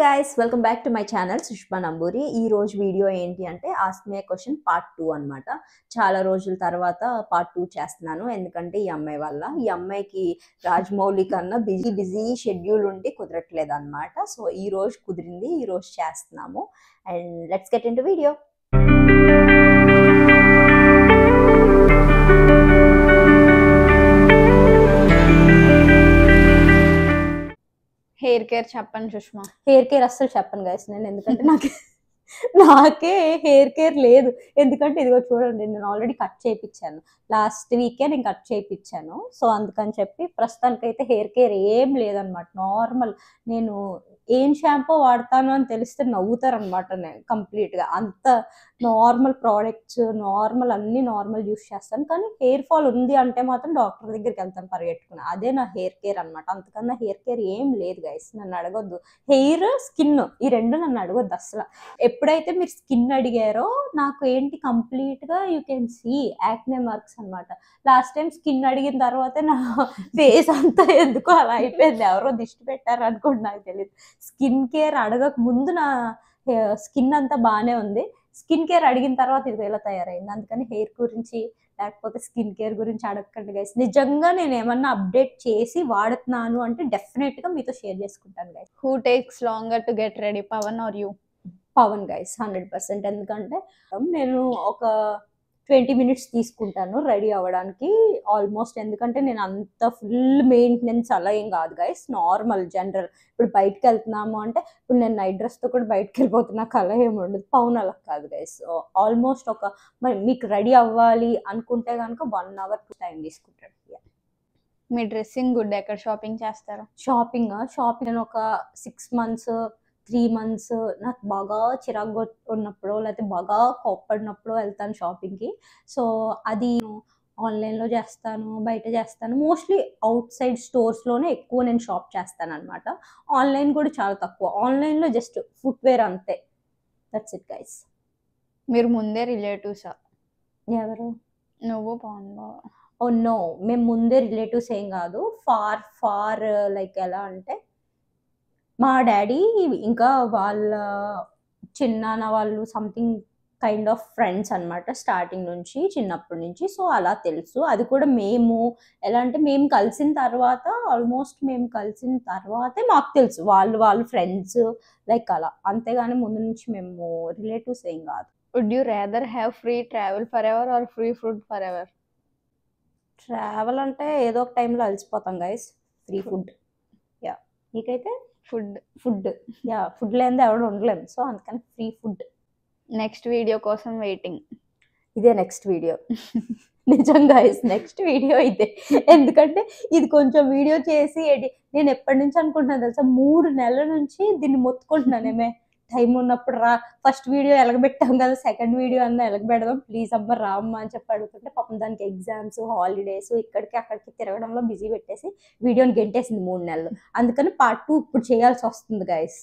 guys, welcome back to my channel Sushma Namburi. ఈ రోజు video ఏంటి అంటే ఆస్క్ మీ క్వశ్చన్ పార్ట్ 2 అన్నమాట. చాలా రోజుల తర్వాత పార్ట్ 2 చేస్తున్నాను ఎందుకంటే ఈ అమ్మాయికి రాజమౌళి కన్నా బిజీ షెడ్యూల్ ఉండి కుదరట్లేదు అన్నమాట. సో ఈ రోజు కుదిరింది, ఈ రోజు చేస్తున్నాము and let's get into video. Hair care చెప్పండి సుష్మా. హెయిర్ కేర్ అస్సలు చెప్పను గైస్ నేను, ఎందుకంటే నాకే హెయిర్ కేర్ లేదు. ఎందుకంటే ఇదిగో చూడండి, నేను ఆల్రెడీ కట్ చేయించాను, లాస్ట్ వీకే నేను కట్ చేయించాను. సో అందుకని చెప్పి ప్రస్తుతానికైతే హెయిర్ కేర్ ఏం లేదనమాట. నార్మల్ నేను ఏం షాంపూ వాడతాను అని తెలిస్తే నవ్వుతారనమాట. నేను కంప్లీట్గా అంత నార్మల్ ప్రోడక్ట్స్, నార్మల్ అన్ని నార్మల్ యూస్ చేస్తాను. కానీ హెయిర్ ఫాల్ ఉంది అంటే మాత్రం డాక్టర్ దగ్గరికి వెళ్తాను పరిగెట్టుకుని. అదే నా హెయిర్ కేర్ అనమాట. అంతకన్నా హెయిర్ కేర్ ఏం లేదు గైస్, నన్ను అడగొద్దు. హెయిర్, స్కిన్ ఈ రెండు నన్ను అడగొద్దు అసలు. ఎప్పుడైతే మీరు స్కిన్ అడిగారో నాకు ఏంటి కంప్లీట్గా you can see acne marks అనమాట. లాస్ట్ టైం స్కిన్ అడిగిన తర్వాతే నా ఫేస్ అంతా ఎందుకో అలా అయిపోయింది. ఎవరో దిష్టి పెట్టారు అనుకోండి, నాకు తెలియదు. స్కిన్ కేర్ అడగక ముందు నా స్కిన్ అంతా బాగానే ఉంది, స్కిన్ కేర్ అడిగిన తర్వాత ఇది ఇలా తయారైంది. అందుకని హెయిర్ గురించి లేకపోతే స్కిన్ కేర్ గురించి అడగకండి గైస్. నిజంగా నేను ఏమన్నా అప్డేట్ చేసి వాడుతున్నాను అంటే డెఫినెట్గా మీతో షేర్ చేసుకుంటాను guys. Who takes longer to get ready, Pavan are you? Pavan guys 100%. ఎందుకంటే నేను ఒక 20 minutes తీసుకుంటాను రెడీ అవ్వడానికి ఆల్మోస్ట్. ఎందుకంటే నేను అంత ఫుల్ మెయింటెనెన్స్ అలా ఏం కాదు గైస్, నార్మల్ జనరల్. ఇప్పుడు బయటకు వెళ్తున్నాము అంటే ఇప్పుడు నేను నైట్ డ్రెస్తో కూడా బయటకు వెళ్ళిపోతున్నా, అలా ఏమి ఉండదు. పవన్ అలా కాదు గైస్. ఆల్మోస్ట్ మరి మీకు రెడీ అవ్వాలి అనుకుంటే కనుక 1 hour టైం తీసుకుంటాడు. మీ డ్రెస్సింగ్ గుడ్, ఎక్కడ షాపింగ్ చేస్తారు? షాపింగ్ నేను ఒక 6 months 3 months నాకు బాగా చిరాకు ఉన్నప్పుడు లేకపోతే బాగా కోప్పడినప్పుడు వెళ్తాను షాపింగ్కి. సో అది ఆన్లైన్లో చేస్తాను, బయట చేస్తాను. మోస్ట్లీ అవుట్ సైడ్ స్టోర్స్లోనే ఎక్కువ నేను షాప్ చేస్తాను అనమాట. ఆన్లైన్ కూడా చాలా తక్కువ. ఆన్లైన్లో జస్ట్ ఫుట్వేర్ అంతే, దట్స్ ఇట్ గైస్. మీరు ముందే రిలేటివ్సా? ఎవరు? నువ్వు పవన్ బావ? ఓ నో, మేము ముందే రిలేటివ్స్ ఏం కాదు. ఫార్ లైక్ ఎలా అంటే మా డాడీ ఇంకా వాళ్ళ చిన్నాన్న వాళ్ళు సంథింగ్ కైండ్ ఆఫ్ ఫ్రెండ్స్ అనమాట, స్టార్టింగ్ నుంచి, చిన్నప్పటి నుంచి. సో అలా తెలుసు. అది కూడా మేము ఎలా అంటే మేము కలిసిన తర్వాత, ఆల్మోస్ట్ మేము కలిసిన తర్వాతే మాకు తెలుసు వాళ్ళు ఫ్రెండ్స్ లైక్ అలా. అంతేగాని ముందు నుంచి మేము రిలేటివ్స్ ఏం కాదు. Would you rather have free travel forever or free food forever? Travel అంటే ఏదో ఒక టైంలో అలసిపోతాం గైస్. Free food. యా, నీకైతే ఫుడ్ యా, ఫుడ్ లేనిదే ఎవరు ఉండలేము. సో అందుకని ఫ్రీ ఫుడ్. నెక్స్ట్ వీడియో కోసం వెయిటింగ్. ఇదే నెక్స్ట్ వీడియో. నిజంగా నెక్స్ట్ వీడియో ఇదే. ఎందుకంటే ఇది కొంచెం వీడియో చేసి నేను ఎప్పటి నుంచి అనుకుంటున్నాను తెలుసా, 3 నెలల నుంచి దీన్ని మొత్తుకుంటున్నానేమే. టైం ఉన్నప్పుడు రా, ఫస్ట్ వీడియో ఎలగబెట్టాం కదా, సెకండ్ వీడియో అన్నా ఎలగబెడదాం ప్లీజ్ అమ్మ రామ్మ అని చెప్పి అడుగుతుంటే, పాపం దానికి ఎగ్జామ్స్, హాలిడేస్, ఇక్కడికి అక్కడికి తిరగడంలో బిజీ పెట్టేసి వీడియోని గెంటేసింది 3 నెలలు. అందుకని పార్ట్ 2 ఇప్పుడు చేయాల్సి వస్తుంది గైస్.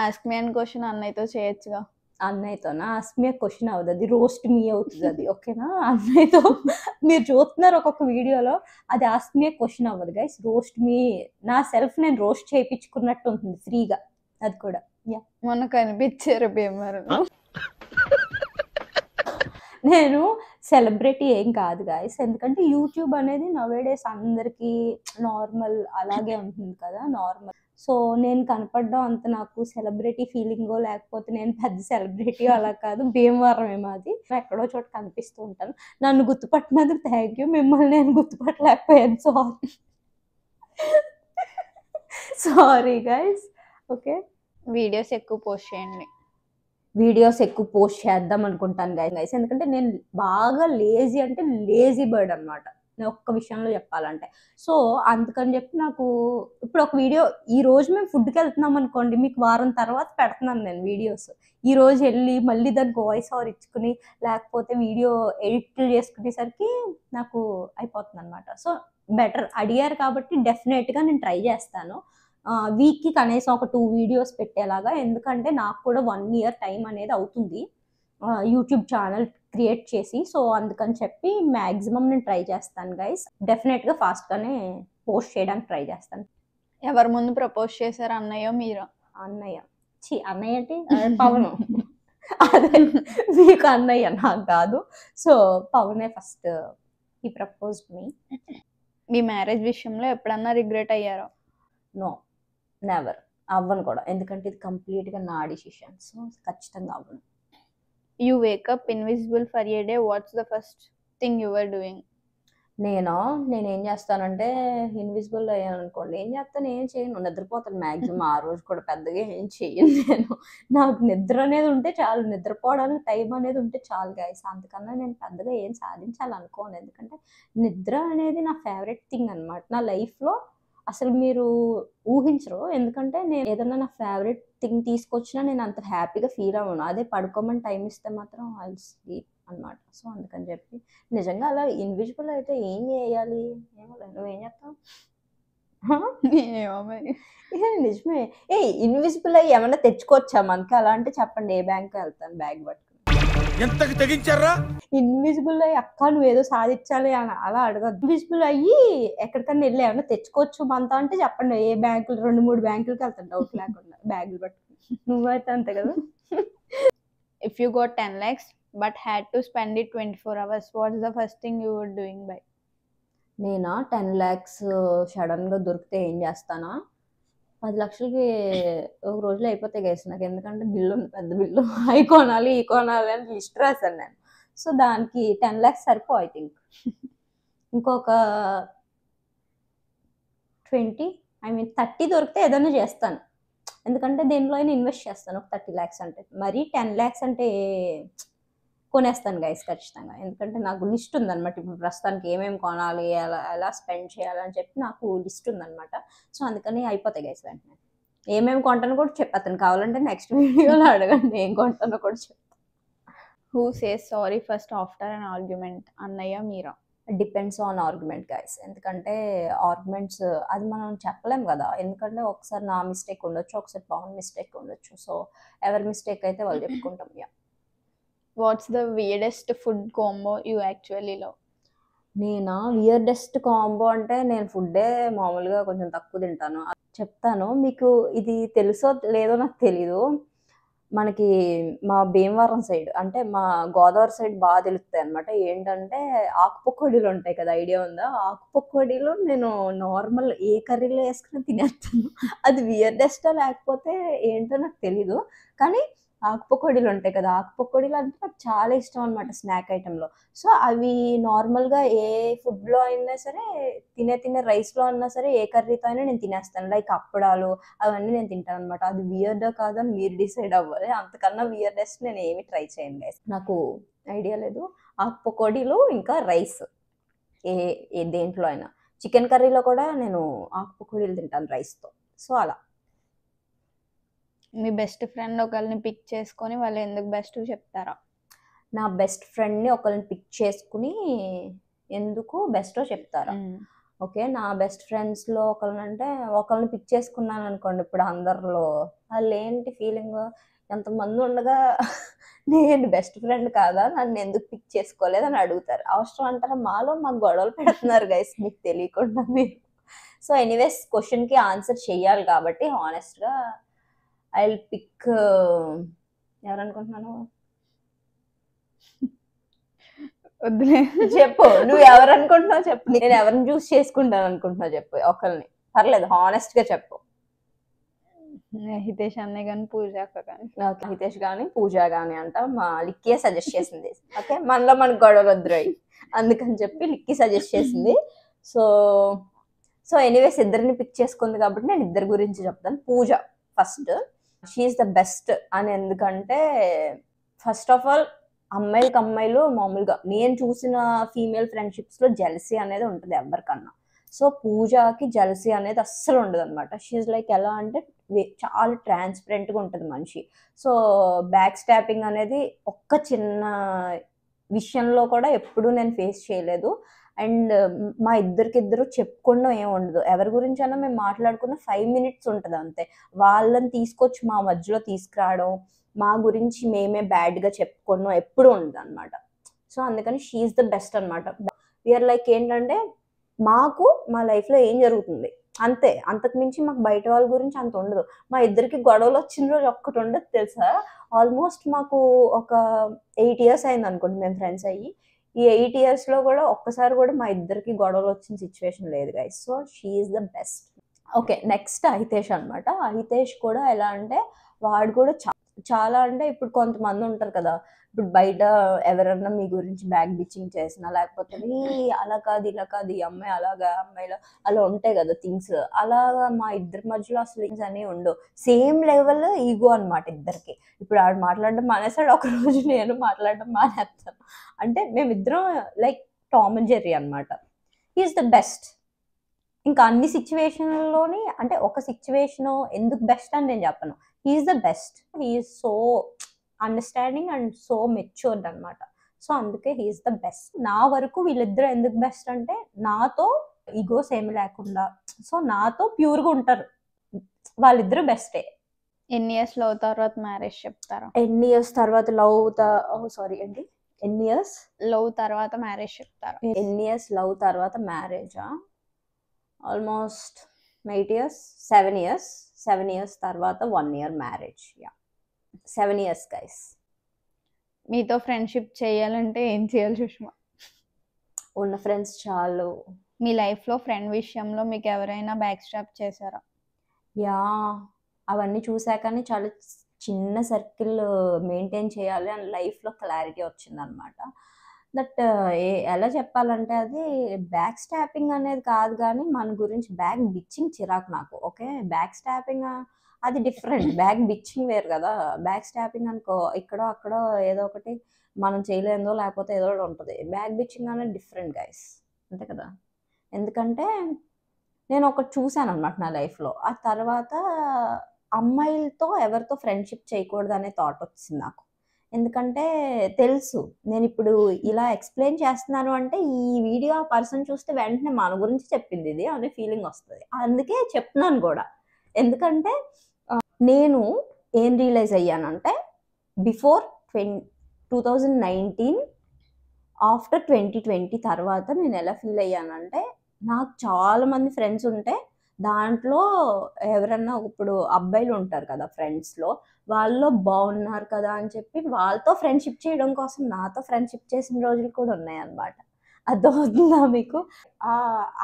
ఆస్క్ మీ అని క్వశ్చన్ అన్నయ్యతో చేయొచ్చుగా. అన్నయ్యతోనా? ఆస్క్ మీ క్వశ్చన్ అవుతుంది, అది రోస్ట్ మీ అవుతుంది అది. ఓకేనా? అన్నయ్యతో మీరు చూస్తున్నారు ఒక్కొక్క వీడియోలో, అది ఆస్క్ మీ క్వశ్చన్ అవ్వదు గైస్, రోస్ట్ మీ. నా సెల్ఫ్ నేను రోస్ట్ చేయించుకున్నట్టు ఉంటుంది ఫ్రీగా, అది కూడా. మొన్న కనిపించారు భీమవరంలో. నేను సెలబ్రిటీ ఏం కాదు గాయస్, ఎందుకంటే యూట్యూబ్ అనేది నవేడేస్ అందరికీ నార్మల్ అలాగే ఉంటుంది కదా, నార్మల్. సో నేను కనపడడం అంత నాకు సెలబ్రిటీ ఫీలింగో లేకపోతే నేను పెద్ద సెలబ్రిటీ అలా కాదు. భీమవరం ఏమో అది, ఎక్కడో చోట కనిపిస్తూ ఉంటాను. నన్ను గుర్తుపట్టినందుకు థ్యాంక్ యూ. మిమ్మల్ని నేను గుర్తుపట్టలేకపోయాను, సారీ గైస్. ఓకే, వీడియోస్ ఎక్కువ పోస్ట్ చేయండి. వీడియోస్ ఎక్కువ పోస్ట్ చేద్దాం అనుకుంటాను గైస్. ఎందుకంటే నేను బాగా లేజీ, అంటే లేజీ బర్డ్ అనమాట నేను ఒక్క విషయంలో చెప్పాలంటే. సో అందుకని చెప్పి నాకు ఇప్పుడు ఒక వీడియో, ఈ రోజు మేము ఫుడ్కి వెళ్తున్నాం అనుకోండి, మీకు వారం తర్వాత పెడుతున్నాను నేను వీడియోస్. ఈ రోజు వెళ్ళి మళ్ళీ దానికి వాయిస్ ఓవర్ ఇచ్చుకుని లేకపోతే వీడియో ఎడిట్ చేసుకునేసరికి నాకు అయిపోతుంది అనమాట. సో బెటర్, అడిగారు కాబట్టి డెఫినెట్గా నేను ట్రై చేస్తాను వీక్కి కనీసం ఒక 2 వీడియోస్ పెట్టేలాగా. ఎందుకంటే నాకు కూడా 1 year టైం అనేది అవుతుంది యూట్యూబ్ ఛానల్ క్రియేట్ చేసి. సో అందుకని చెప్పి మ్యాక్సిమం నేను ట్రై చేస్తాను గైస్. డెఫినెట్గా ఫాస్ట్గానే పోస్ట్ చేయడానికి ట్రై చేస్తాను. ఎవరి ముందు ప్రపోజ్ చేశారు, అన్నయ్య మీరా? అన్నయ్య అన్నయ్య అంటే పవన్ అదే మీకు అన్నయ్య నాకు కాదు. సో పవనే ఫస్ట్ ఈ ప్రపోజ్డ్ మీ. మీ మ్యారేజ్ విషయంలో ఎప్పుడన్నా రిగ్రెట్ అయ్యారో? No, never. అవ్వను కూడా, ఎందుకంటే ఇది కంప్లీట్గా నా డిసిషన్. సో ఖచ్చితంగా అవ్వను. You wake up invisible for a day, what's the first thing you are doing? నేనేం చేస్తానంటే ఇన్విజిబుల్ అయ్యాను అనుకోండి, ఏం చేస్తాను, ఏం చేయను, నిద్రపోతాను మ్యాక్సిమం. ఆ రోజు కూడా పెద్దగా ఏం చేయను నేను. నాకు నిద్ర అనేది ఉంటే చాలు, నిద్రపోవడానికి టైం అనేది ఉంటే చాలు గైస్. అంతకన్నా నేను పెద్దగా ఏం సాధించాలనుకోను, ఎందుకంటే నిద్ర అనేది నా ఫేవరెట్ థింగ్ అనమాట నా లైఫ్లో. అసలు మీరు ఊహించరు, ఎందుకంటే నేను ఏదన్నా నా ఫేవరెట్ థింగ్ తీసుకొచ్చినా నేను అంత హ్యాపీగా ఫీల్ అవ్వను. అదే పడుకోమని టైం ఇస్తే మాత్రం ఐ స్లీప్ అనమాట. సో అందుకని చెప్పి నిజంగా అలా ఇన్విజిబుల్ అయితే ఏం చేయాలి, ఏమో నువ్వేం చేస్తావు? నిజమే. ఇన్విజిబుల్ అయ్యి ఏమన్నా తెచ్చుకోవచ్చా మనకి? అలా అంటే చెప్పండి, ఏ బ్యాంక్ వెళ్తాను బ్యాగ్ పట్టుకుని. ఇన్విజిబుల్ అయ్యి అక్క నువ్వేదో సాధించాలి అని అలా అడగదు. ఇన్విజిబుల్ అయ్యి ఎక్కడికన్నా వెళ్ళి ఏమన్నా తెచ్చుకోవచ్చు మనతో అంటే చెప్పండి, ఏ బ్యాంకులు 2-3 బ్యాంకులకి వెళ్తాను డౌట్ లేకుండా బ్యాగులు పట్టుకుని. నువ్వైతే అంతే కదా. If you got 10 lakhs but had to spend it 24 hours, what's the first thing you were doing by? నేనా 10 lakhs సడన్గా దొరికితే ఏం చేస్తానా, 10 లక్షలకి ఒక రోజులో అయిపోతాయి గైస్ నాకు. ఎందుకంటే బిల్లు ఉంది, పెద్ద బిల్లు, అవి కొనాలి ఈ కొనాలి అని లిస్ట్ రాశాను నేను. సో దానికి 10 lakhs సరిపో ఐ థింక్. ఇంకొక 30 దొరికితే ఏదైనా చేస్తాను, ఎందుకంటే దేనిలో అయినా ఇన్వెస్ట్ చేస్తాను. ఒక 30 lakhs అంటే, మరీ 10 lakhs అంటే కొనేస్తాను గైస్ ఖచ్చితంగా. ఎందుకంటే నాకు లిస్ట్ ఉందన్నమాట, ఇప్పుడు ప్రస్తుతానికి ఏమేమి కొనాలి, ఎలా స్పెండ్ చేయాలని చెప్పి నాకు లిస్ట్ ఉందన్నమాట. సో అందుకని అయిపోతాయి గైస్ వెంటనే. ఏమేమి కొంటానో కూడా చెప్పేస్తాను, కావాలంటే నెక్స్ట్ వీడియోలో అడగండి ఏం కొంటానో కూడా చెప్తాను. Who says sorry first after an argument? అన్నయ్య, మీరా? Depends on argument guys. ఎందుకంటే ఆర్గ్యుమెంట్స్ అది మనం చెప్పలేం కదా, ఎందుకంటే ఒకసారి నా మిస్టేక్ ఉండొచ్చు, ఒకసారి పవన్ మిస్టేక్ ఉండొచ్చు. సో ఎవరి మిస్టేక్ అయితే వాళ్ళు చెప్పుకుంటాం. What's the weirdest food combo you actually love? నేనా వియర్డెస్ట్ కాంబో అంటే నేను ఫుడ్డే మామూలుగా కొంచెం తక్కువ తింటాను. చెప్తాను మీకు, ఇది తెలుసో లేదో నాకు తెలీదు. మనకి మా భీమవరం సైడ్ అంటే మా గోదావరి సైడ్ బాగా తెలుస్తాయి అనమాట. ఏంటంటే ఆకుపకోడీలు ఉంటాయి కదా, ఐడియా ఉందా? ఆకుపకోడీలు నేను నార్మల్ ఏ కర్రీలో వేసుకుని తినేస్తాను. అది వియర్డెస్టా లేకపోతే ఏంటో నాకు తెలీదు, కానీ ఆకుపకోడీలు ఉంటాయి కదా, ఆకుపకోడీలు అంటే నాకు చాలా ఇష్టం అనమాట స్నాక్ ఐటెంలో. సో అవి నార్మల్గా ఏ ఫుడ్లో అయినా సరే, తినే రైస్లో అయినా సరే, ఏ కర్రీతో అయినా నేను తినేస్తాను. లైక్ అప్పడాలు అవన్నీ నేను తింటాను అనమాట. అది వియర్డా కాదని మీరు డిసైడ్ అవ్వాలి. అంతకన్నా వియర్డెస్ట్ నేను ఏమి ట్రై చేయను గైస్, నాకు ఐడియా లేదు. ఆకుపకోడీలు ఇంకా రైస్, ఏ దేంట్లో అయినా. చికెన్ కర్రీలో కూడా నేను ఆకుపకోడీలు తింటాను రైస్తో. సో అలా. మీ బెస్ట్ ఫ్రెండ్ ఒకరిని పిక్ చేసుకొని వాళ్ళు ఎందుకు బెస్ట్ చెప్తారా? నా బెస్ట్ ఫ్రెండ్ని ఒకరిని పిక్ చేసుకుని ఎందుకు బెస్టో చెప్తారా? ఓకే, నా బెస్ట్ ఫ్రెండ్స్లో ఒకరిని పిక్ చేసుకున్నాను అనుకోండి, ఇప్పుడు అందరిలో వాళ్ళు ఏంటి ఫీలింగ్, ఎంతమంది ఉండగా నేను బెస్ట్ ఫ్రెండ్ కాదా, నన్ను ఎందుకు పిక్ చేసుకోలేదు అని అడుగుతారు. అవసరం అంటారా? మాకు గొడవలు పెడుతున్నారు గైస్ మీకు తెలియకుండా మీరు. సో ఎనీవేస్ క్వశ్చన్కి ఆన్సర్ చెయ్యాలి కాబట్టి హానెస్ట్గా ఐ విల్ పిక్ ఎవరనుకుంటున్నాను? వద్దులే, చెప్పు నువ్వు ఎవరు అనుకుంటున్నావు చెప్పు. నేను ఎవరిని చూస్ చేసుకుంటాను అనుకుంటున్నావు చెప్పు, ఒకరిని పర్లేదు హానెస్ట్గా చెప్పు. హితేష్ అన్నయ్య కానీ పూజ కానీ. ఓకే, హితేష్ కానీ పూజ కానీ అంట మా లిక్కీ సజెస్ట్ చేసింది. ఓకే, మనకు గొడవలు వద్దురాయి అందుకని చెప్పి లిక్కీ సజెస్ట్ చేసింది. సో ఎనీవేస్ ఇద్దరిని పిక్ చేసుకుంది కాబట్టి నేను ఇద్దరి గురించి చెప్తాను. పూజ ఫస్ట్, షీఈస్ ద బెస్ట్ అని. ఎందుకంటే ఫస్ట్ ఆఫ్ ఆల్ అమ్మాయిలు మామూలుగా నేను చూసిన ఫీమేల్ ఫ్రెండ్షిప్స్లో జెలసీ అనేది ఉంటుంది ఎవరికన్నా. సో పూజకి జెలసీ అనేది అస్సలు ఉండదు అనమాట. షీఈస్ లైక్ ఎలా అంటే చాలా ట్రాన్స్పరెంట్గా ఉంటుంది మనిషి. సో బ్యాక్ స్టాపింగ్ అనేది ఒక్క చిన్న విషయంలో కూడా ఎప్పుడూ నేను ఫేస్ చేయలేదు. అండ్ మా ఇద్దరికిద్దరు చెప్పుకోవడం ఏమి ఉండదు, ఎవరి గురించి అయినా మేము మాట్లాడుకున్న 5 minutes ఉంటుంది అంతే. వాళ్ళని తీసుకొచ్చి మా మధ్యలో తీసుకురావడం, మా గురించి మేమే బ్యాడ్గా చెప్పుకోవడం ఎప్పుడు ఉండదు అనమాట. సో అందుకని షీఈస్ ద బెస్ట్ అనమాట. వీఆర్ లైక్ ఏంటంటే మాకు మా లైఫ్లో ఏం జరుగుతుంది అంతే, అంతకు మించి మాకు బయట వాళ్ళ గురించి అంత ఉండదు. మా ఇద్దరికి గొడవలు వచ్చిన రోజు ఒక్కటి ఉండదు తెలుసా. ఆల్మోస్ట్ మాకు ఒక 8 years అయింది అనుకోండి మేము ఫ్రెండ్స్ అయ్యి. ఈ 8 yearsలో కూడా ఒక్కసారి కూడా మా ఇద్దరికి గొడవలు వచ్చిన సిచ్యువేషన్ లేదు guys. So she is the best. Okay, next Ahitesh అనమాట. అహితేష్ కూడా ఎలా అంటే వాడు కూడా చాలా అంటే ఇప్పుడు కొంతమంది ఉంటారు కదా, ఇప్పుడు బయట ఎవరన్నా మీ గురించి బ్యాక్ బిచ్చింగ్ చేసినా లేకపోతే అలా కాదు ఇలా కాదు, ఈ అమ్మాయి అలాగా అమ్మాయిలో అలా ఉంటాయి కదా థింగ్స్. అలాగా మా ఇద్దరి మధ్యలో అసలు థింగ్స్ అనేవి ఉండవు. సేమ్ లెవెల్ ఈగో అనమాట ఇద్దరికి. ఇప్పుడు ఆడు మాట్లాడడం మానేస్తాడు, ఒక రోజు నేను మాట్లాడడం మానేస్తాను. అంటే మేమిద్దరం లైక్ టామ్ అండ్ జెర్రీ అనమాట. He's the best. ఇంకా అన్ని సిచ్యువేషన్లోని అంటే ఒక సిచ్యువేషన్ ఎందుకు బెస్ట్ అని నేను చెప్పను. He's the best. He's so understanding and so matured అనమాట. సో అందుకే హీఈస్ ద బెస్ట్. నా వరకు వీళ్ళిద్దరు ఎందుకు బెస్ట్ అంటే నాతో ఈగోస్ ఏమి లేకుండా, సో నాతో ప్యూర్గా ఉంటారు. వాళ్ళిద్దరు బెస్టే. ఎన్ని ఇయర్స్ లవ్ తర్వాత మ్యారేజ్ చెప్తారా? ఎన్ని ఇయర్స్ తర్వాత ఏంటి ఎన్ని ఇయర్స్ లవ్ తర్వాత మ్యారేజ్ చెప్తారా? ఎన్ని ఇయర్స్ లవ్ తర్వాత మ్యారేజా? Almost 8 years, 7 years. 7 years తర్వాత 1 year మ్యారేజ్. 7 years guys. మీతో ఫ్రెండ్షిప్ చేయాలంటే ఏం చేయాలి సుష్మా? ఉన్న ఫ్రెండ్స్ చాలు. మీ లైఫ్లో ఫ్రెండ్ విషయంలో మీకు ఎవరైనా బ్యాక్ స్టాప్ చేశారా? అవన్నీ చూసాకనే చాలా చిన్న సర్కిల్ మెయింటైన్ చేయాలి అని లైఫ్లో క్లారిటీ వచ్చిందనమాట. దట్ ఎలా చెప్పాలంటే అది బ్యాక్ స్టాపింగ్ అనేది కాదు, కానీ మన గురించి బ్యాక్ బిచ్చింగ్ చిరాకు నాకు. ఓకే, బ్యాక్ స్టాపింగ్ అది డిఫరెంట్, బ్యాక్ బిచ్చింగ్ వేరు కదా. బ్యాక్ స్టాపింగ్ అనుకో ఇక్కడో అక్కడో ఏదో ఒకటి మనం చేయలేదో లేకపోతే ఏదో ఒకటి ఉంటుంది. బ్యాక్ బిచ్చింగ్ అనేది డిఫరెంట్ గైస్, అంతే కదా. ఎందుకంటే నేను ఒకటి చూశాను అనమాట నా లైఫ్లో. ఆ తర్వాత అమ్మాయిలతో ఎవరితో ఫ్రెండ్షిప్ చేయకూడదు అనే థాట్ వచ్చింది నాకు. ఎందుకంటే తెలుసు నేను ఇప్పుడు ఇలా ఎక్స్ప్లెయిన్ చేస్తున్నాను అంటే ఈ వీడియో ఆ పర్సన్ చూస్తే వెంటనే మన గురించి చెప్పింది ఇది అనే ఫీలింగ్ వస్తుంది. అందుకే చెప్తున్నాను కూడా. ఎందుకంటే నేను ఏం రియలైజ్ అయ్యానంటే బిఫోర్ 2019 ఆఫ్టర్ 2020 తర్వాత నేను ఎలా ఫీల్ అయ్యానంటే నాకు చాలా మంది ఫ్రెండ్స్ ఉంటే దాంట్లో ఎవరన్నా ఇప్పుడు అబ్బాయిలు ఉంటారు కదా ఫ్రెండ్స్లో, వాళ్ళు బాగున్నారు కదా అని చెప్పి వాళ్ళతో ఫ్రెండ్షిప్ చేయడం కోసం నాతో ఫ్రెండ్షిప్ చేసిన రోజులు కూడా ఉన్నాయన్నమాట. అర్థమవుతుందా మీకు?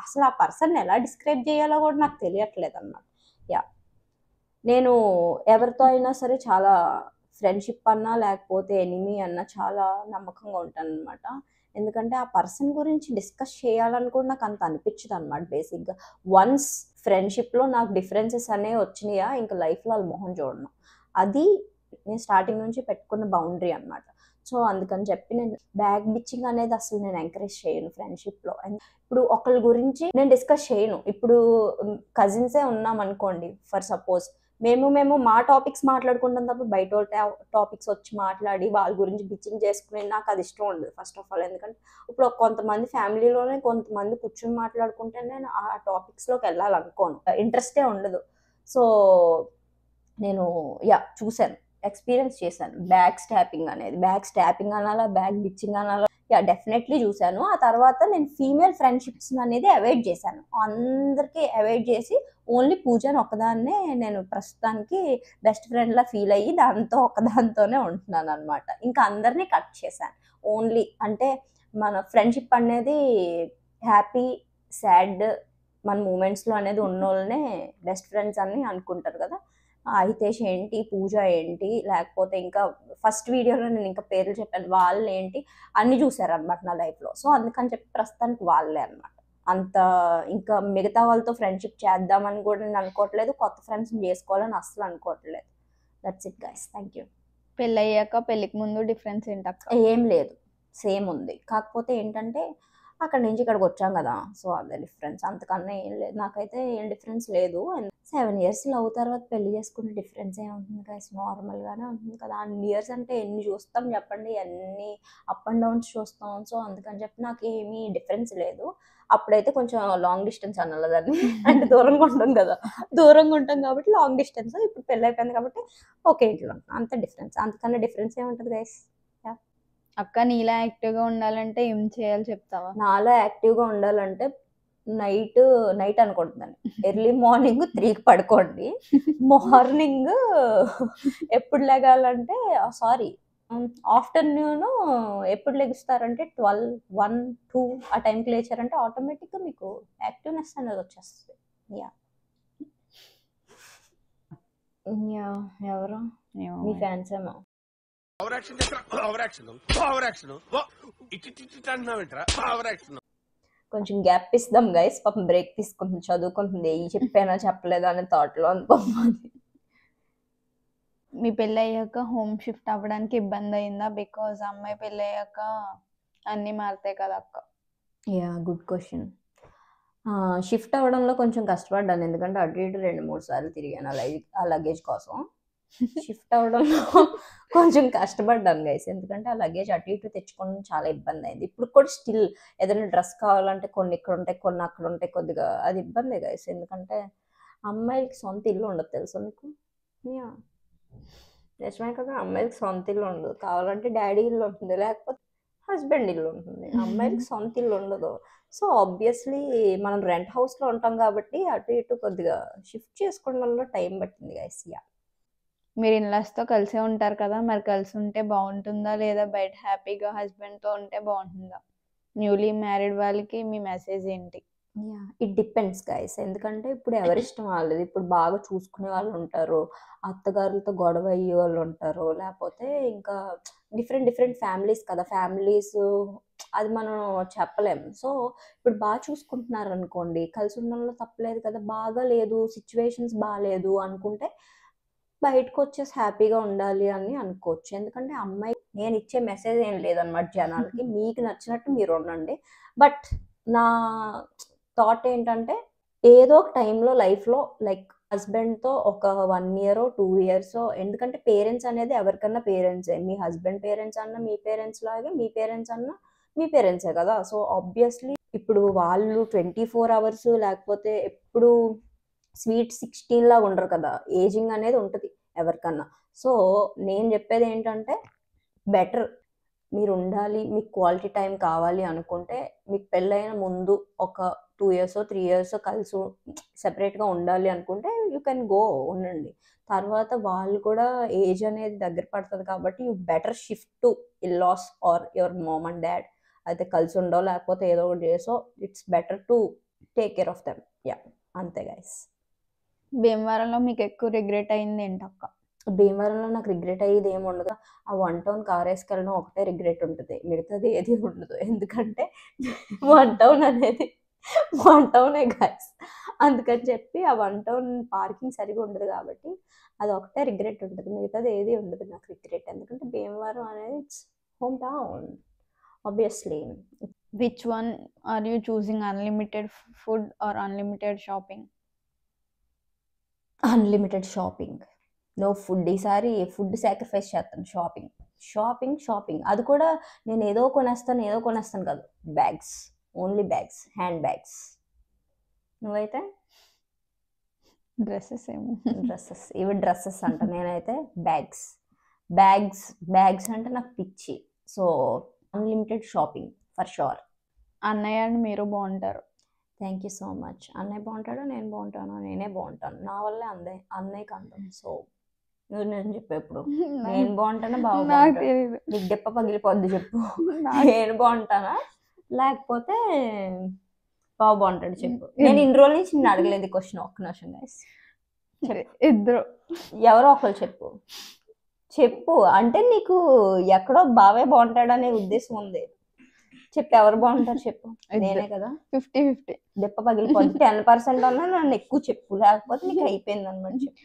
అసలు ఆ పర్సన్ ఎలా డిస్క్రైబ్ చేయాలో కూడా నాకు తెలియట్లేదు అన్నమాట. నేను ఎవరితో అయినా సరే చాలా ఫ్రెండ్షిప్ అన్నా లేకపోతే ఎనిమీ అన్నా చాలా నమ్మకంగా ఉంటాను అనమాట. ఎందుకంటే ఆ పర్సన్ గురించి డిస్కస్ చేయాలని కూడా నాకు అంత అనిపించదు అనమాట. బేసిక్గా వన్స్ ఫ్రెండ్షిప్లో నాకు డిఫరెన్సెస్ అనేవి వచ్చినాయా ఇంకా లైఫ్లో వాళ్ళ మొహం చూడను. అది నేను స్టార్టింగ్ నుంచి పెట్టుకున్న బౌండరీ అనమాట. సో అందుకని చెప్పి నేను బ్యాక్ బిచ్చింగ్ అనేది అసలు నేను ఎంకరేజ్ చేయను ఫ్రెండ్షిప్లో. ఇప్పుడు ఒకరి గురించి నేను డిస్కస్ చేయను. ఇప్పుడు కజిన్సే ఉన్నాం అనుకోండి ఫర్ సపోజ్, మేము మా టాపిక్స్ మాట్లాడుకుంటాం తప్ప బయట టాపిక్స్ వచ్చి మాట్లాడి వాళ్ళ గురించి బిచ్చింగ్ చేసుకునే నాకు అది ఇష్టం ఉండదు ఫస్ట్ ఆఫ్ ఆల్. ఎందుకంటే ఇప్పుడు కొంతమంది ఫ్యామిలీలోనే కొంతమంది కూర్చొని మాట్లాడుకుంటే నేను ఆ టాపిక్స్లోకి వెళ్ళాలనుకోను, ఇంట్రెస్టే ఉండదు. సో నేను చూశాను, ఎక్స్పీరియన్స్ చేశాను బ్యాక్ స్టాపింగ్ అనేది. బ్యాక్ స్టాపింగ్ అనాలా బ్యాక్ బిచ్చింగ్ అనాలా, డెఫినెట్లీ చూశాను. ఆ తర్వాత నేను ఫీమేల్ ఫ్రెండ్షిప్స్ అనేది అవాయిడ్ చేశాను. అందరికీ అవాయిడ్ చేసి ఓన్లీ పూజని ఒకదాన్నే నేను ప్రస్తుతానికి బెస్ట్ ఫ్రెండ్లా ఫీల్ అయ్యి దాంతో ఒకదాంతోనే ఉంటున్నాను అనమాట. ఇంకా అందరినీ కట్ చేశాను. ఓన్లీ అంటే మన ఫ్రెండ్షిప్ అనేది హ్యాపీ సాడ్ మన మూమెంట్స్లో అనేది ఉన్నోళ్ళనే బెస్ట్ ఫ్రెండ్స్ అని అనుకుంటారు కదా. హితేష్ ఏంటి, పూజ ఏంటి, లేకపోతే ఇంకా ఫస్ట్ వీడియోలో నేను ఇంకా పేర్లు చెప్పాను, వాళ్ళు ఏంటి అన్నీ చూసారనమాట నా లైఫ్లో. సో అందుకని చెప్పి ప్రస్తుతానికి వాళ్ళే అనమాట. అంత ఇంకా మిగతా వాళ్ళతో ఫ్రెండ్షిప్ చేద్దామని కూడా నేను అనుకోవట్లేదు, కొత్త ఫ్రెండ్స్ని చేసుకోవాలని అస్సలు అనుకోవట్లేదు. That's it guys, thank you. పెళ్ళి అయ్యాక పెళ్ళికి ముందు డిఫరెన్స్ ఏంటక్క? ఏం లేదు, సేమ్ ఉంది. కాకపోతే ఏంటంటే అక్కడి నుంచి ఇక్కడికి వచ్చాం కదా, సో అదే డిఫరెన్స్, అంతకన్నా ఏం లేదు. నాకైతే ఏం డిఫరెన్స్ లేదు. 7 years లవ్ తర్వాత పెళ్లి చేసుకునే డిఫరెన్స్ ఏముంటుంది గైస్, నార్మల్గానే ఉంటుంది కదా. అన్ని ఇయర్స్ అంటే ఎన్ని చూస్తాం చెప్పండి, ఎన్ని అప్ అండ్ డౌన్స్ చూస్తాం. సో అందుకని చెప్పి నాకు ఏమీ డిఫరెన్స్ లేదు. అప్పుడైతే కొంచెం లాంగ్ డిస్టెన్స్ అనాలి దాన్ని, అంటే దూరంగా ఉంటాం కదా, దూరంగా ఉంటాం కాబట్టి లాంగ్ డిస్టెన్స్. ఇప్పుడు పెళ్ళి అయిపోయింది కాబట్టి ఓకే ఇంట్లో అంత డిఫరెన్స్, అంతకన్నా డిఫరెన్స్ ఏముంటుంది గైస్. అక్క నీలా యాక్టివ్గా ఉండాలంటే ఏం చేయాలి చెప్తావా? నాలా యాక్టివ్గా ఉండాలంటే నైట్ నైట్ అనుకుంటున్నాను, ఎర్లీ మార్నింగ్ 3కి పడుకోండి, మార్నింగ్ ఎప్పుడు లెగాలంటే సారీ ఆఫ్టర్నూన్ ఎప్పుడు లెగుస్తారంటే 12, 1, 2 ఆ టైంకి లేచారంటే ఆటోమేటిక్గా మీకు యాక్టివ్నెస్ అనేది వచ్చేస్తుంది. యా యా ఎవరు మీ ఫ్యాన్స్ ఏమో కొంచెం గ్యాప్ ఇస్తాం గైస్, పాపం బ్రేక్ తీసుకుంటుంది, చదువుకుంటుంది, ఏ చెప్పానా చెప్పలేదా అనే థాట్లో అనుకోవాలి. మీ పెళ్ళి అయ్యాక హోమ్ షిఫ్ట్ అవ్వడానికి ఇబ్బంది అయిందా? బికాజ్ అమ్మాయి పెళ్ళి అయ్యాక అన్నీ మారుతాయి కదా అక్క. Yeah good question. షిఫ్ట్ అవ్వడంలో కొంచెం కష్టపడ్డాను, ఎందుకంటే అటు ఇటు 2-3 సార్లు తిరిగాను ఆ లగేజ్ కోసం. షిఫ్ట్ అవ్వడంలో కొంచెం కష్టపడ్డాను గైస్, ఎందుకంటే ఆ లగేజ్ అటు ఇటు తెచ్చుకోవడం చాలా ఇబ్బంది అయింది. ఇప్పుడు కూడా స్టిల్ ఏదైనా డ్రెస్ కావాలంటే కొన్ని ఇక్కడ ఉంటాయి, కొన్ని అక్కడ ఉంటాయి, కొద్దిగా అది ఇబ్బంది గైస్, ఎందుకంటే అమ్మాయిలకి సొంత ఇల్లు ఉండదు తెలుసా మీకు. యా నిజమే కదా, అమ్మాయిలకి సొంత ఇల్లు ఉండదు, కావాలంటే డాడీ ఇల్లు ఉంటుంది, లేకపోతే హస్బెండ్ ఇల్లు ఉంటుంది, అమ్మాయిలకి సొంత ఇల్లు ఉండదు. సో ఆబ్వియస్లీ మనం రెంట్ హౌస్లో ఉంటాం కాబట్టి అటు ఇటు కొద్దిగా షిఫ్ట్ చేసుకోవడంలో టైం పట్టింది గైస్. యా మీరు ఇన్లాస్తో కలిసే ఉంటారు కదా, మరి కలిసి ఉంటే బాగుంటుందా లేదా బయట హ్యాపీగా హస్బెండ్తో ఉంటే బాగుంటుందా? న్యూలీ మ్యారీడ్ వాళ్ళకి మీ మెసేజ్ ఏంటి? యా ఇట్ డిపెండ్స్ గైస్, ఎందుకంటే ఇప్పుడు ఎవరిష్టం వాళ్ళది. ఇప్పుడు బాగా చూసుకునే వాళ్ళు ఉంటారు, అత్తగారులతో గొడవ అయ్యే వాళ్ళు ఉంటారు, లేకపోతే ఇంకా డిఫరెంట్ ఫ్యామిలీస్ కదా, ఫ్యామిలీస్ అది మనం చెప్పలేం. సో ఇప్పుడు బాగా చూసుకుంటున్నారు అనుకోండి, కలిసి ఉండడంలో తప్పలేదు కదా. బాగా లేదు, సిచ్యువేషన్స్ బాగాలేదు అనుకుంటే బయటకు వచ్చేసి హ్యాపీగా ఉండాలి అని అనుకోవచ్చు. ఎందుకంటే అమ్మాయి నేను ఇచ్చే మెసేజ్ ఏం లేదన్నమాట జనాలకి, మీకు నచ్చినట్టు మీరు ఉండండి. బట్ నా థాట్ ఏంటంటే ఏదో ఒక టైంలో లైఫ్లో లైక్ హస్బెండ్తో ఒక 1 year 2 years, ఎందుకంటే పేరెంట్స్ అనేది ఎవరికన్నా పేరెంట్సే. మీ హస్బెండ్ పేరెంట్స్ అన్న మీ పేరెంట్స్ లాగే, మీ పేరెంట్స్ అన్న మీ పేరెంట్సే కదా. సో ఆబ్వియస్లీ ఇప్పుడు వాళ్ళు 24 hours లేకపోతే ఎప్పుడు స్వీట్ 16 లాగా ఉండరు కదా, ఏజింగ్ అనేది ఉంటుంది ఎవరికన్నా. సో నేను చెప్పేది ఏంటంటే బెటర్ మీరు ఉండాలి, మీకు క్వాలిటీ టైం కావాలి అనుకుంటే మీకు పెళ్ళైన ముందు ఒక 2 years 3 years కలిసి సెపరేట్గా ఉండాలి అనుకుంటే యూ కెన్ గో ఉండండి. తర్వాత వాళ్ళు కూడా ఏజ్ అనేది దగ్గర పడుతుంది కాబట్టి you better shift to ills or your mom and dad. అయితే కలిసి ఉండవు లేకపోతే ఏదో ఒకటి చేసో it's better to take care of them. Yeah అంతే గైస్. భీమవరంలో మీకు ఎక్కువ రిగ్రెట్ అయింది ఏంటక్క? భీమవరంలో నాకు రిగ్రెట్ అయ్యేది ఏమి ఉండదు, ఆ 1 town కార్ వేసుకెళ్ళడం ఒకటే రిగ్రెట్ ఉంటుంది, మిగతాది ఏది ఉండదు. ఎందుకంటే 1 town అనేది 1 town గైస్, అందుకని చెప్పి ఆ 1 town పార్కింగ్ సరిగా ఉండదు కాబట్టి అది ఒకటే రిగ్రెట్ ఉంటుంది, మిగతాది ఏది ఉండదు నాకు రిగ్రెట్. ఎందుకంటే భీమవరం అనేది it's home town obviously. Which one are you choosing, unlimited food or unlimited shopping? Unlimited shopping, no food. ఈసారి ఫుడ్ సాక్రిఫైస్ చేస్తాను, షాపింగ్ అది కూడా నేను ఏదో కొనేస్తాను కాదు, bags, only bags, hand bags. నువ్వైతే? డ్రెస్సెస్ ఏమో. ఇవి డ్రెస్సెస్ అంట, నేనైతే బ్యాగ్స్ అంటే నాకు పిచ్చి. So unlimited shopping for sure. అన్నయ్య అండ్ మీరు బాగుంటారు. Thank you so much. అన్నయ్య బాగుంటాడు, నేను బాగుంటాను, నేనే బాగుంటాను, నా వల్లే అన్నయ్యకి అందం. సో నువ్వు నేను చెప్పు, ఎప్పుడు నేను బాగుంటానా బాగుంటాను, నీకు దెప్ప పగిలిపోద్ది చెప్పు. నేను బాగుంటానా లేకపోతే బాగుంటాడు చెప్పు. నేను ఇన్ని రోజుల నుంచి నేను అడగలేదు క్వశ్చన్, ఒక్క నిమిషం గైస్. ఇద్దరు ఎవరో ఒకరు చెప్పు అంటే నీకు ఎక్కడో బావే బాగుంటాడనే ఉద్దేశం ఉంది, చెప్పు ఎవరు బాగుంటారు చెప్పు. నేనే కదా, 50-50 దెప్ప పగిలిపోద్ది. 10% అన్నా నన్ను ఎక్కువ చెప్పు, లేకపోతే నీకు అయిపోయింది అనమాట చెప్పు.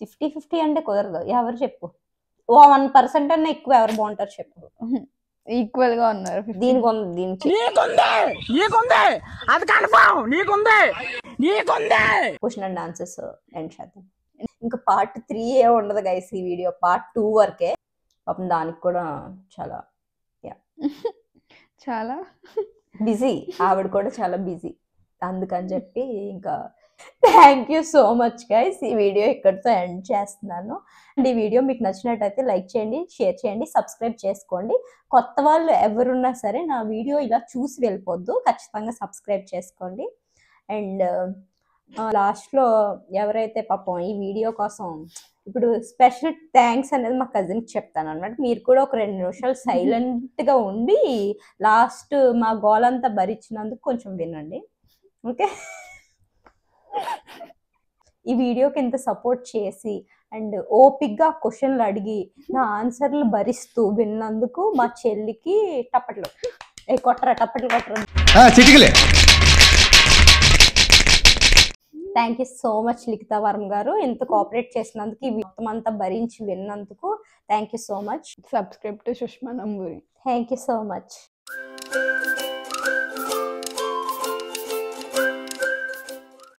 50-50 అంటే కుదరదు, ఎవరు చెప్పు. 1% అన్నా ఎక్కువ ఎవరు బాగుంటారు చెప్పు. ఈక్వల్ గా ఉన్నారు. క్వశ్చన్ అండ్ ఆన్సర్స్ ఎండ్ చేద్దాం. ఇంకా part 3 ఉండదు గైస్, ఈ వీడియో part 2 వరకే. పాపం దానికి కూడా చాలా బిజీ, ఆవిడ కూడా చాలా బిజీ, అందుకని చెప్పి ఇంకా thank you so much guys. ఈ వీడియో ఇక్కడితో ఎండ్ చేస్తున్నాను. అండ్ ఈ వీడియో మీకు నచ్చినట్టయితే లైక్ చేయండి, షేర్ చేయండి, సబ్స్క్రైబ్ చేసుకోండి. కొత్త వాళ్ళు ఎవరున్నా సరే నా వీడియో ఇలా చూసి వెళ్ళిపోద్దు, ఖచ్చితంగా సబ్స్క్రైబ్ చేసుకోండి. అండ్ లాస్ట్లో ఎవరైతే పాపం ఈ వీడియో కోసం ఇప్పుడు స్పెషల్ థ్యాంక్స్ అనేది మా కజిన్కి చెప్తాను అన్నమాట. మీరు కూడా ఒక 2 నిమిషాలు సైలెంట్గా ఉండి లాస్ట్ మా గోల్ అంతా భరించినందుకు కొంచెం వినండి, ఓకే? ఈ వీడియోకి ఇంత సపోర్ట్ చేసి అండ్ ఓపిక్గా క్వశ్చన్లు అడిగి నా ఆన్సర్లు భరిస్తూ విన్నందుకు మా చెల్లికి టప్పట్లు కొట్టరా, టప్పట్లు కొట్టరా. Thank you so much Likhita వరం గారు, ఇంత కోఆపరేట్ చేసినందుకు, ఈ మొత్తం అంతా భరించి విన్నందుకు thank you so much. Subscribe to Sushma Namburi. Thank you so much.